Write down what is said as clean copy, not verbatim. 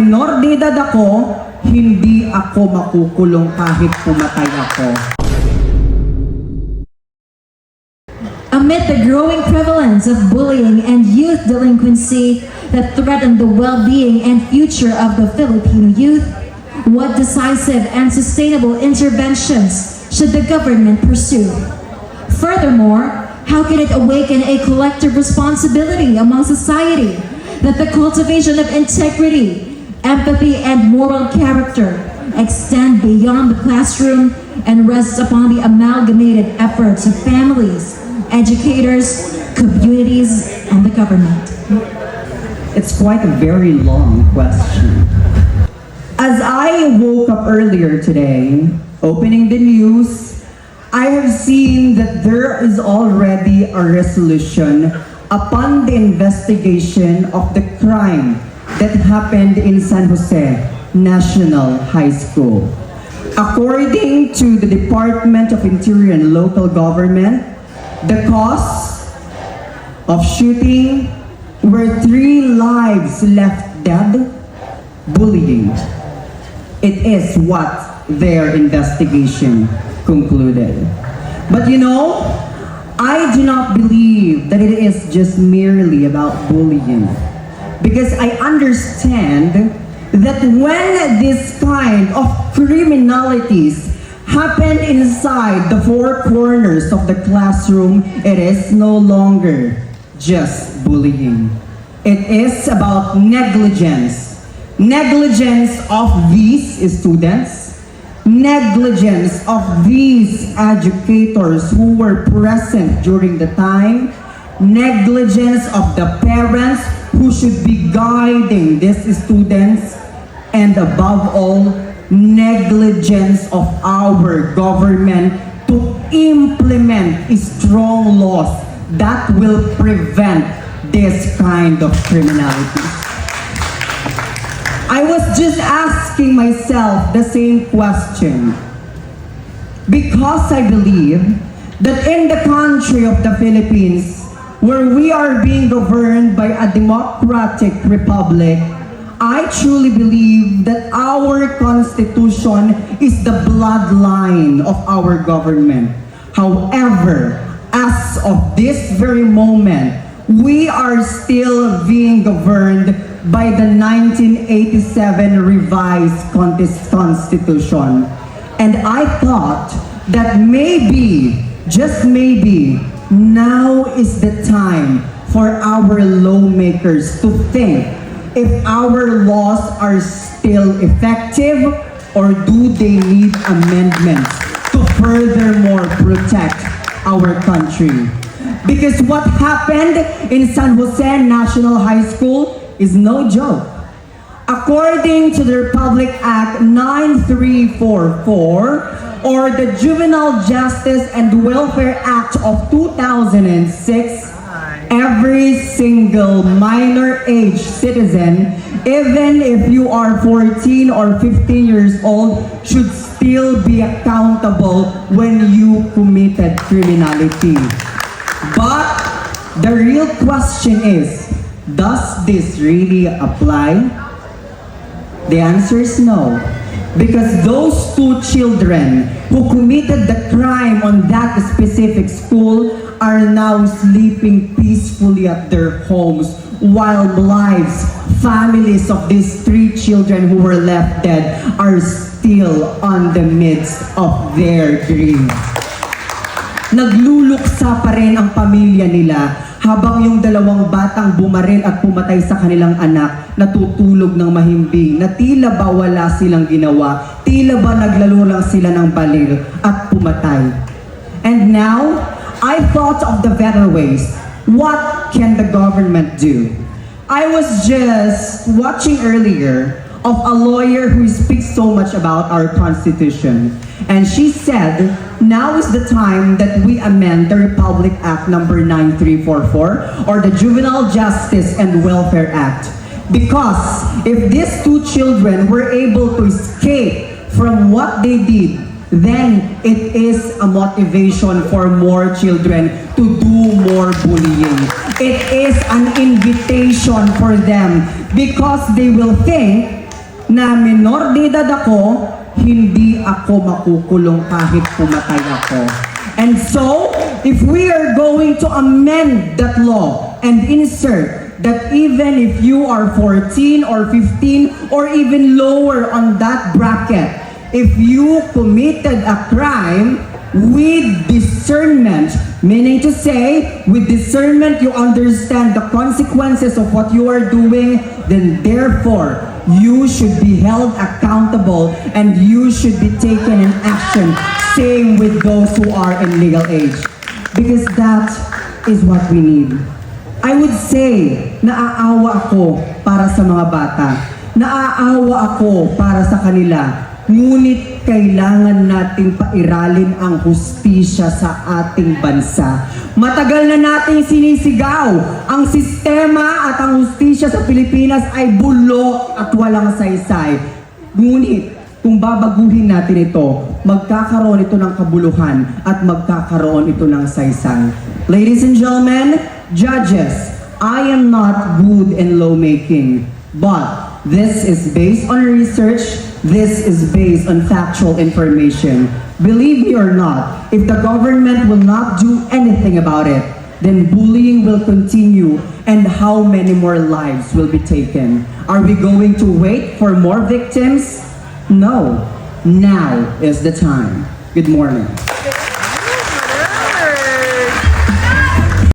minor de edad ako, hindi ako makukulong kahit pumatay ako. Amid the growing prevalence of bullying and youth delinquency that threaten the well-being and future of the Filipino youth, what decisive and sustainable interventions should the government pursue? Furthermore, how can it awaken a collective responsibility among society that the cultivation of integrity, empathy, and moral character extend beyond the classroom and rest upon the amalgamated efforts of families, educators, communities, and the government? It's quite a very long question. As I woke up earlier today, opening the news, I have seen that there is already a resolution upon the investigation of the crime that happened in San Jose National High School. According to the Department of Interior and Local Government, the cause of shooting were 3 lives left dead, bullying. It is what their investigation concluded. But you know, I do not believe that it is just merely about bullying. Because I understand that when this kind of criminalities happen inside the 4 corners of the classroom, it is no longer just bullying. It is about negligence. Negligence of these students, negligence of these educators who were present during the time, negligence of the parents who should be guiding these students, and above all, negligence of our government to implement strong laws that will prevent this kind of criminality. I was just asking myself the same question because I believe that in the country of the Philippines, where we are being governed by a democratic republic, I truly believe that our constitution is the bloodline of our government. However, as of this very moment, we are still being governed by the 1987 revised constitution. And I thought that maybe, just maybe, now is the time for our lawmakers to think if our laws are still effective or do they need amendments to furthermore protect our country. Because what happened in San Jose National High School is no joke. According to the Republic Act 9344 or the Juvenile Justice and Welfare Act of 2006, every single minor age citizen, even if you are 14 or 15 years old, should still be accountable when you committed criminality. But the real question is, does this really apply? The answer is no. Because those 2 children who committed the crime on that specific school are now sleeping peacefully at their homes while lives, families of these 3 children who were left dead are still on the midst of their grief. Nagluluksa pa rin ang pamilya nila habang yung 2 batang bumaril at pumatay sa kanilang anak natutulog ng mahimbing na tila ba wala silang ginawa, tila ba naglalo lang sila ng balil at pumatay. And now, I thought of the better ways. What can the government do? I was just watching earlier of a lawyer who speaks so much about our Constitution. And she said, now is the time that we amend the Republic Act number 9344 or the Juvenile Justice and Welfare Act. Because if these 2 children were able to escape from what they did, then it is a motivation for more children to do more bullying. It is an invitation for them because they will think na minor de edad ako, hindi ako makukulong kahit pumatay ako. And so, if we are going to amend that law and insert that even if you are 14 or 15 or even lower on that bracket, if you committed a crime with discernment, meaning to say, with discernment you understand the consequences of what you are doing, then therefore, you should be held accountable and you should be taken in action. Same with those who are in legal age. Because that is what we need. I would say, naaawa ako para sa mga bata. Naaawa ako para sa kanila. Ngunit kailangan nating pairalin ang hustisya sa ating bansa. Matagal na nating sinisigaw. Ang sistema at ang hustisya sa Pilipinas ay bulok at walang saysay. Ngunit kung babaguhin natin ito, magkakaroon ito ng kabuluhan at magkakaroon ito ng saysay. Ladies and gentlemen, judges, I am not good in lawmaking, but this is based on research. This is based on factual information. Believe me or not, if the government will not do anything about it, then bullying will continue and how many more lives will be taken? Are we going to wait for more victims? No. Now is the time. Good morning.